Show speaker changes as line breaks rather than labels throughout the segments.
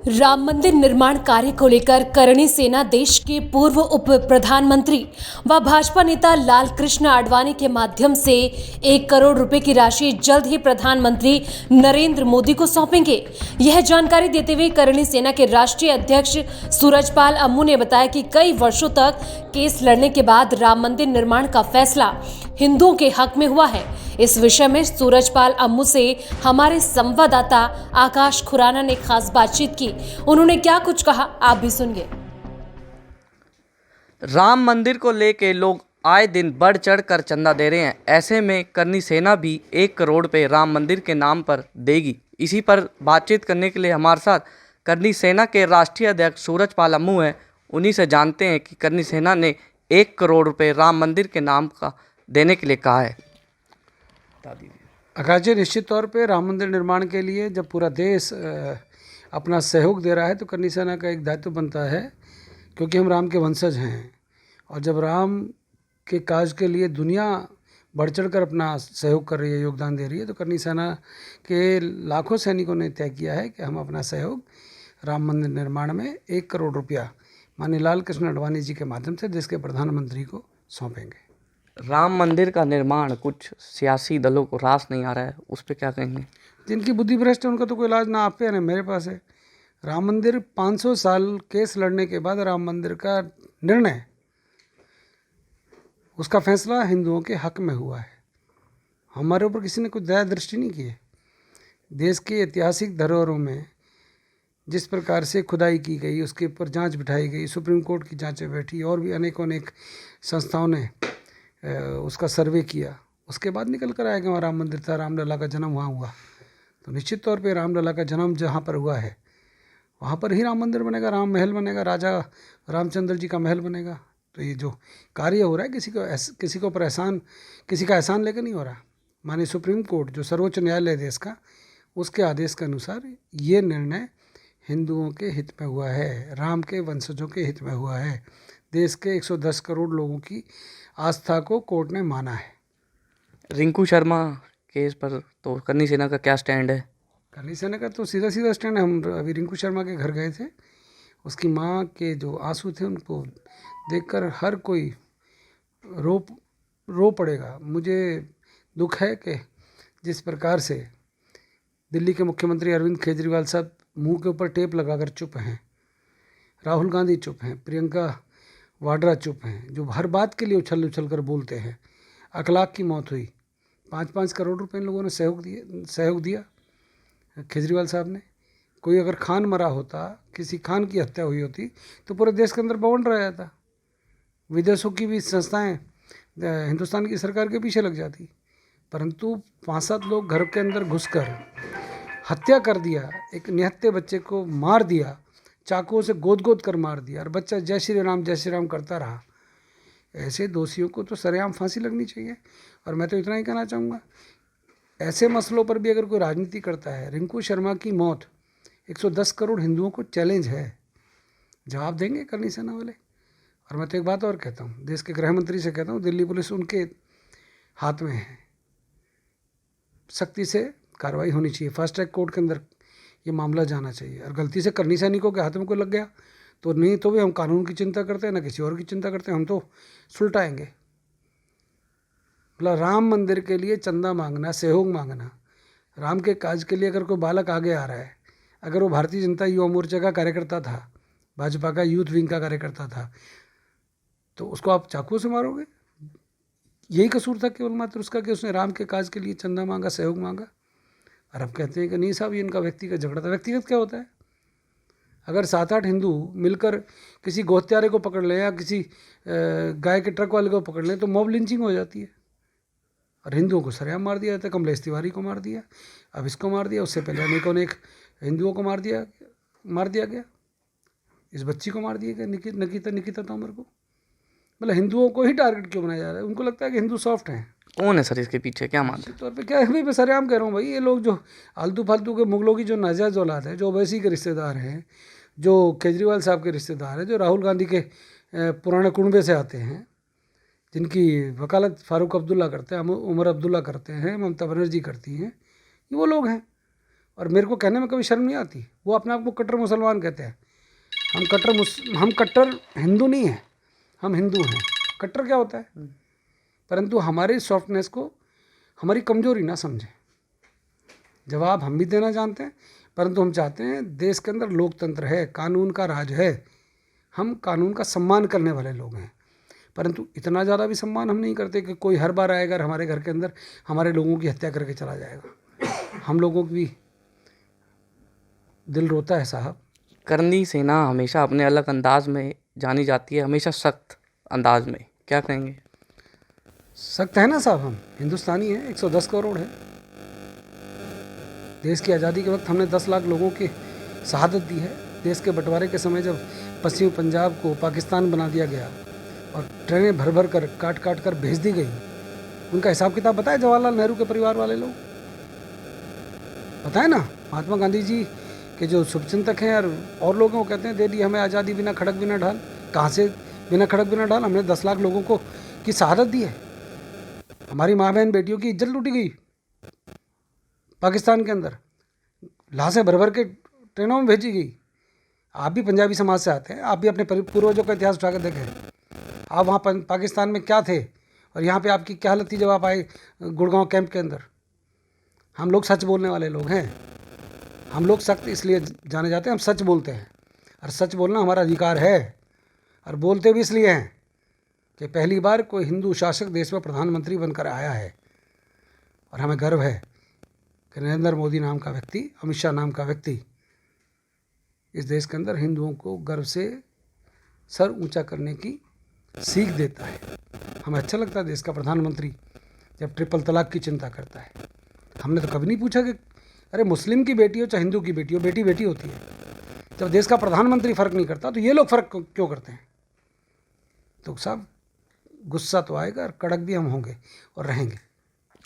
राम मंदिर निर्माण कार्य को लेकर करणी सेना देश के पूर्व उप प्रधानमंत्री व भाजपा नेता लाल कृष्ण आडवाणी के माध्यम से 1 करोड़ रुपए की राशि जल्द ही प्रधानमंत्री नरेंद्र मोदी को सौंपेंगे। यह जानकारी देते हुए करणी सेना के राष्ट्रीय अध्यक्ष सूरजपाल अम्मू ने बताया कि कई वर्षों तक केस लड़ने के बाद राम मंदिर निर्माण का फैसला हिंदुओं के हक में हुआ है। इस विषय में सूरजपाल अम्मू से हमारे संवाददाता आकाश खुराना ने खास बातचीत की। उन्होंने क्या कुछ कहा, आप भी सुनिए।
राम मंदिर को लेके लोग आए दिन बढ़ चढ़ कर चंदा दे रहे हैं। ऐसे में करनी सेना भी 1 करोड़ पे राम मंदिर के नाम पर देगी। इसी पर बातचीत करने के लिए हमारे साथ करनी सेना के राष्ट्रीय अध्यक्ष सूरजपाल अम्मू हैं। उन्हीं से जानते हैं कि करनी सेना ने 1 करोड़ रुपए राम मंदिर के नाम का देने के लिए कहा है।
आकाश जी, निश्चित तौर पे राम मंदिर निर्माण के लिए जब पूरा देश अपना सहयोग दे रहा है तो करनी सेना का एक दायित्व बनता है, क्योंकि हम राम के वंशज हैं। और जब राम के काज के लिए दुनिया बढ़ चढ़ कर अपना सहयोग कर रही है, योगदान दे रही है, तो करनी सेना के लाखों सैनिकों ने तय किया है कि हम अपना सहयोग राम मंदिर निर्माण में 1 करोड़ रुपया माननीय लाल कृष्ण आडवाणी जी के माध्यम से देश के प्रधानमंत्री को सौंपेंगे।
राम मंदिर का निर्माण कुछ सियासी दलों को रास नहीं आ रहा है, उस पर क्या कहेंगे?
जिनकी बुद्धि भ्रष्ट है उनका तो कोई इलाज ना आप पे है ना मेरे पास है। राम मंदिर 500 साल केस लड़ने के बाद राम मंदिर का निर्णय, उसका फैसला हिंदुओं के हक में हुआ है। हमारे ऊपर किसी ने कुछ दया दृष्टि नहीं की है। देश के ऐतिहासिक धरोहरों में जिस प्रकार से खुदाई की गई, उसके ऊपर जांच बिठाई गई, सुप्रीम कोर्ट की जांचें बैठी और भी अनेकों अनेक संस्थाओं ने उसका सर्वे किया, उसके बाद निकल कर आया कि वहाँ राम मंदिर था, रामलला का जन्म वहाँ हुआ। तो निश्चित तौर पे रामलला का जन्म जहाँ पर हुआ है वहाँ पर ही राम मंदिर बनेगा, राम महल बनेगा, राजा रामचंद्र जी का महल बनेगा। तो ये जो कार्य हो रहा है किसी के ऊपर एहसान, किसी का एहसान लेकर नहीं हो रहा। माननीय सुप्रीम कोर्ट जो सर्वोच्च न्यायालय देश का, उसके आदेश के अनुसार ये निर्णय हिंदुओं के हित में हुआ है, राम के वंशजों के हित में हुआ है। देश के 110 करोड़ लोगों की आस्था को कोर्ट ने माना है।
रिंकू शर्मा केस पर तो करनी सेना का क्या स्टैंड है?
करनी सेना का तो सीधा सीधा स्टैंड है। हम अभी रिंकू शर्मा के घर गए थे, उसकी माँ के जो आंसू थे उनको देखकर हर कोई रो पड़ेगा। मुझे दुख है कि जिस प्रकार से दिल्ली के मुख्यमंत्री अरविंद केजरीवाल साहब मुंह के ऊपर टेप लगाकर चुप हैं, राहुल गांधी चुप हैं, प्रियंका वाड्रा चुप हैं, जो हर बात के लिए उछल उछल कर बोलते हैं। अखलाक की मौत हुई, 5-5 करोड़ रुपए इन लोगों ने सहयोग दिया केजरीवाल साहब ने। कोई अगर खान मरा होता, किसी खान की हत्या हुई होती तो पूरे देश के अंदर बवंडर रह जाता, विदेशों की भी संस्थाएं हिंदुस्तान की सरकार के पीछे लग जाती। परंतु 5-7 लोग घर के अंदर घुसकर हत्या कर दिया, एक निहत्थे बच्चे को मार दिया, चाकुओं से गोद कर मार दिया, और बच्चा जय श्री राम करता रहा। ऐसे दोषियों को तो सरेआम फांसी लगनी चाहिए। और मैं तो इतना ही कहना चाहूँगा, ऐसे मसलों पर भी अगर कोई राजनीति करता है, रिंकू शर्मा की मौत 110 करोड़ हिंदुओं को चैलेंज है, जवाब देंगे करनी सेना वाले। और मैं तो एक बात और कहता हूँ, देश के गृह मंत्री से कहता हूँ, दिल्ली पुलिस उनके हाथ में है, सख्ती से कार्रवाई होनी चाहिए। फास्ट ट्रैक कोर्ट के अंदर ये मामला जाना चाहिए। और गलती से करनी सैनिकों के हाथ में कोई लग गया तो नहीं तो भी हम कानून की चिंता करते हैं, ना किसी और की चिंता करते हैं, हम तो सुलटाएंगे। मतलब राम मंदिर के लिए चंदा मांगना, सहयोग मांगना, राम के काज के लिए अगर कोई बालक आगे आ रहा है, अगर वो भारतीय जनता युवा मोर्चा का कार्यकर्ता था, भाजपा का यूथ विंग का कार्यकर्ता था, तो उसको आप चाकू से मारोगे? यही कसूर था केवल मात्र उसका कि उसने राम के काज के लिए चंदा मांगा, सहयोग मांगा। और अब कहते हैं कि नहीं साहब, ये इनका व्यक्तिगत झगड़ा था। व्यक्तिगत क्या होता है? अगर 7-8 हिंदू मिलकर किसी गोहत्यारे को पकड़ लें या किसी गाय के ट्रक वाले को पकड़ लें तो मॉब लिंचिंग हो जाती है। और हिंदुओं को सरेआम मार दिया जाता है। कमलेश तिवारी को मार दिया, अब इसको मार दिया, उससे पहले अनेकों अनेक हिंदुओं को मार दिया गया। इस बच्ची को मार दिया गया, निकिता तोमर को। मतलब हिंदुओं को ही टारगेट क्यों बनाया जा रहा है? उनको लगता है कि हिंदू सॉफ्ट हैं।
कौन है सर इसके पीछे, क्या मानते हैं?
तौर पे क्या है, मैं सरेआम कह रहा हूँ भाई, ये लोग जो आलतू फालतू के मुगलों की जो नाजायज़ औलाद है, जो ओवैसी के रिश्तेदार हैं, जो केजरीवाल साहब के रिश्तेदार हैं, जो राहुल गांधी के पुराने कुनबे से आते हैं, जिनकी वकालत फारूक अब्दुल्ला करते हैं, उमर अब्दुल्ला करते हैं, ममता बनर्जी करती हैं, ये वो लोग हैं। और मेरे को कहने में कभी शर्म नहीं आती। वो अपने आप को कट्टर मुसलमान कहते हैं। हम कट्टर हिंदू नहीं हैं, हम हिंदू हैं। कट्टर क्या होता है? परंतु हमारी सॉफ्टनेस को हमारी कमजोरी ना समझें। जवाब हम भी देना जानते हैं, परंतु हम चाहते हैं देश के अंदर लोकतंत्र है, कानून का राज है, हम कानून का सम्मान करने वाले लोग हैं। परंतु इतना ज़्यादा भी सम्मान हम नहीं करते कि कोई हर बार आएगा और हमारे घर के अंदर हमारे लोगों की हत्या करके चला जाएगा। हम लोगों की भी दिल रोता है साहब।
करनी सेना हमेशा अपने अलग अंदाज में जानी जाती है, हमेशा सख्त अंदाज में, क्या कहेंगे?
सख्त है ना साहब, हम हिंदुस्तानी हैं, 110 करोड़ है। देश की आज़ादी के वक्त हमने 10 लाख लोगों की शहादत दी है। देश के बंटवारे के समय जब पश्चिमी पंजाब को पाकिस्तान बना दिया गया और ट्रेनें भर भर कर काट काट कर भेज दी गई, उनका हिसाब किताब बताए जवाहरलाल नेहरू के परिवार वाले लोग? बताए ना। महात्मा गांधी जी के जो शुभचिंतक हैं और लोगों को कहते हैं दे दी हमें आज़ादी बिना खड़क बिना ढाल। कहाँ से बिना खड़क बिना ढाल? हमने 10 लाख लोगों को की शहादत दी है। हमारी माँ बहन बेटियों की इज्जत लूटी गई पाकिस्तान के अंदर, लाशें भर भर के ट्रेनों में भेजी गई। आप भी पंजाबी समाज से आते हैं, आप भी अपने पूर्वजों का इतिहास उठाकर देखें। आप वहाँ पाकिस्तान में क्या थे और यहाँ पे आपकी क्या हालत थी जब आप आए गुड़गांव कैंप के अंदर। हम लोग सच बोलने वाले लोग हैं। हम लोग सख्त इसलिए जाने जाते हैं, हम सच बोलते हैं और सच बोलना हमारा अधिकार है। और बोलते भी इसलिए हैं कि पहली बार कोई हिंदू शासक देश में प्रधानमंत्री बनकर आया है और हमें गर्व है कि नरेंद्र मोदी नाम का व्यक्ति, अमित शाह नाम का व्यक्ति इस देश के अंदर हिंदुओं को गर्व से सर ऊंचा करने की सीख देता है। हमें अच्छा लगता है देश का प्रधानमंत्री जब ट्रिपल तलाक की चिंता करता है। हमने तो कभी नहीं पूछा कि अरे मुस्लिम की बेटी हो चाहे हिंदू की बेटी हो, बेटी बेटी होती है। जब देश का प्रधानमंत्री फ़र्क नहीं करता तो ये लोग फ़र्क क्यों करते हैं? तो साहब गुस्सा तो आएगा और कड़क भी हम होंगे और रहेंगे।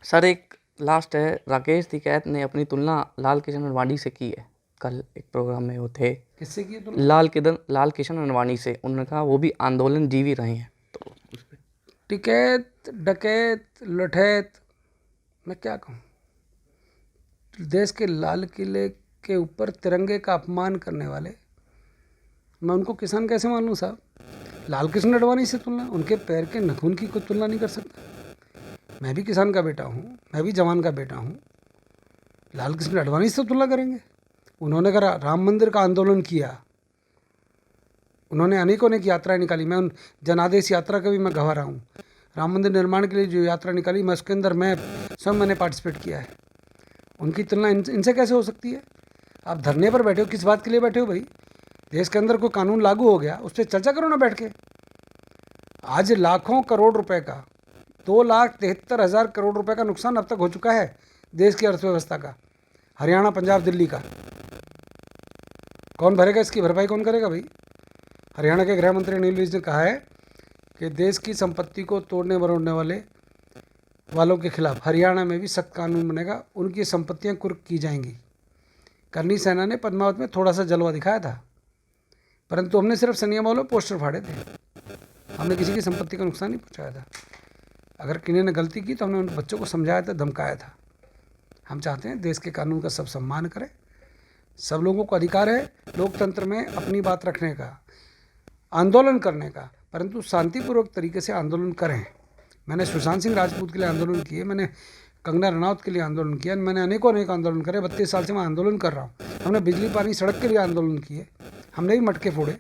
सर एक लास्ट है, राकेश टिकैत ने अपनी तुलना लाल किशन अडवाणी से की है। कल एक प्रोग्राम में वो थे।
किससे की? तो
लाल किशन अडवाणी से। उन्होंने कहा वो भी आंदोलन जीवी रहे हैं। तो उस पर
टिकैत, डकैत, लठैत, मैं क्या कहूँ? देश के लाल किले के ऊपर तिरंगे का अपमान करने वाले, मैं उनको किसान कैसे मान लूँ साहब? लाल कृष्ण अडवाणी से तुलना? उनके पैर के नखून की कोई तुलना नहीं कर सकता। मैं भी किसान का बेटा हूँ, मैं भी जवान का बेटा हूँ। लाल कृष्ण अडवाणी से तुलना करेंगे? उन्होंने अगर राम मंदिर का आंदोलन किया, उन्होंने अनेकों अनेक यात्राएं निकाली। मैं उन जनादेश यात्रा का भी मैं गवाह रहा हूँ। राम मंदिर निर्माण के लिए जो यात्रा निकाली, मैं उसके अंदर मैं स्वयं मैंने पार्टिसिपेट किया है। उनकी तुलना इनसे कैसे हो सकती है? आप धरने पर बैठे हो, किस बात के लिए बैठे हो भाई? देश के अंदर कोई कानून लागू हो गया, उस पर चर्चा करो ना बैठ के। आज लाखों करोड़ रुपए का, 2,73,000 करोड़ रुपए का नुकसान अब तक हो चुका है देश की अर्थव्यवस्था का। हरियाणा, पंजाब, दिल्ली का कौन भरेगा? इसकी भरपाई कौन करेगा भाई? हरियाणा के गृह मंत्री अनिल विज ने कहा है कि देश की संपत्ति को तोड़ने मरोड़ने वालों के खिलाफ हरियाणा में भी सख्त कानून बनेगा, उनकी संपत्तियां कुर्क की जाएंगी। करनी सेना ने पद्मावत में थोड़ा सा जलवा दिखाया था, परंतु हमने सिर्फ सनिया मॉल में पोस्टर फाड़े थे। हमने किसी की संपत्ति का नुकसान नहीं पहुंचाया था। अगर किन्हीं ने गलती की तो हमने उन बच्चों को समझाया था, धमकाया था। हम चाहते हैं देश के कानून का सब सम्मान करें। सब लोगों को अधिकार है लोकतंत्र में अपनी बात रखने का, आंदोलन करने का, परंतु शांतिपूर्वक तरीके से आंदोलन करें। मैंने सुशांत सिंह राजपूत के लिए आंदोलन किए, मैंने कंगना रनौत के लिए आंदोलन किया, मैंने अनेकों अनेक आंदोलन करे। 32 साल से मैं आंदोलन कर रहा हूँ। हमने बिजली पानी सड़क के लिए आंदोलन किए, हमने भी मटके फोड़े,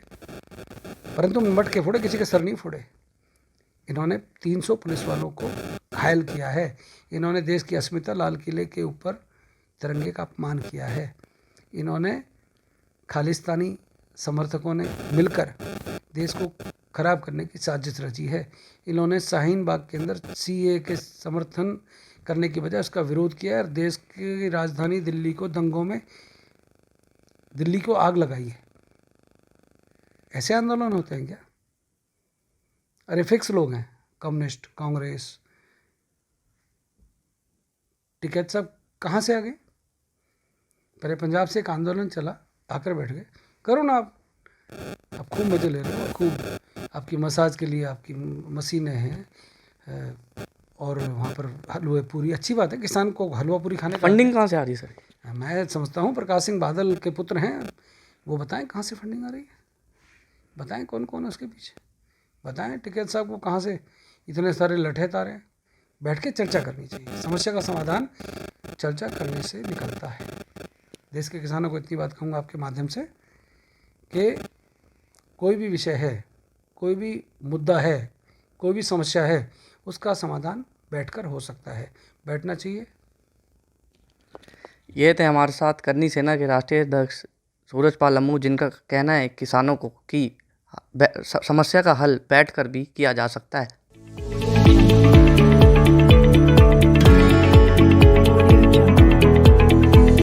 परंतु मटके फोड़े, किसी के सर नहीं फोड़े। इन्होंने 300 पुलिस वालों को घायल किया है। इन्होंने देश की अस्मिता, लाल किले के ऊपर तिरंगे का अपमान किया है। इन्होंने खालिस्तानी समर्थकों ने मिलकर देश को खराब करने की साजिश रची है। इन्होंने शाहीन बाग के अंदर सीए के समर्थन करने की बजाय उसका विरोध किया है और देश की राजधानी दिल्ली को दंगों में दिल्ली को आग लगाई है। ऐसे आंदोलन होते हैं क्या? अरे फिक्स लोग हैं, कम्युनिस्ट, कांग्रेस। टिकैत साहब कहाँ से आ गए? पहले पंजाब से एक आंदोलन चला, आकर बैठ गए। करो ना आप खूब मजे ले रहे हो, खूब आपकी मसाज के लिए आपकी मशीनें हैं और वहाँ पर हलवा पूरी, अच्छी बात है। किसान को हलवा पूरी खाने का
फंडिंग कहाँ से आ रही है सर?
मैं समझता हूँ प्रकाश सिंह बादल के पुत्र हैं, वो बताएं कहाँ से फंडिंग आ रही है, बताएं कौन कौन है उसके पीछे, बताएं टिकैत साहब को कहाँ से इतने सारे लठे तारे हैं। बैठ के चर्चा करनी चाहिए, समस्या का समाधान चर्चा करने से निकलता है। देश के किसानों को इतनी बात कहूँगा आपके माध्यम से कि कोई भी विषय है, कोई भी मुद्दा है, कोई भी समस्या है, उसका समाधान बैठकर हो सकता है, बैठना चाहिए।
ये थे हमारे साथ करनी सेना के राष्ट्रीय अध्यक्ष सूरजपाल अम्मू, जिनका कहना है किसानों को कि समस्या का हल बैठकर भी किया जा सकता है।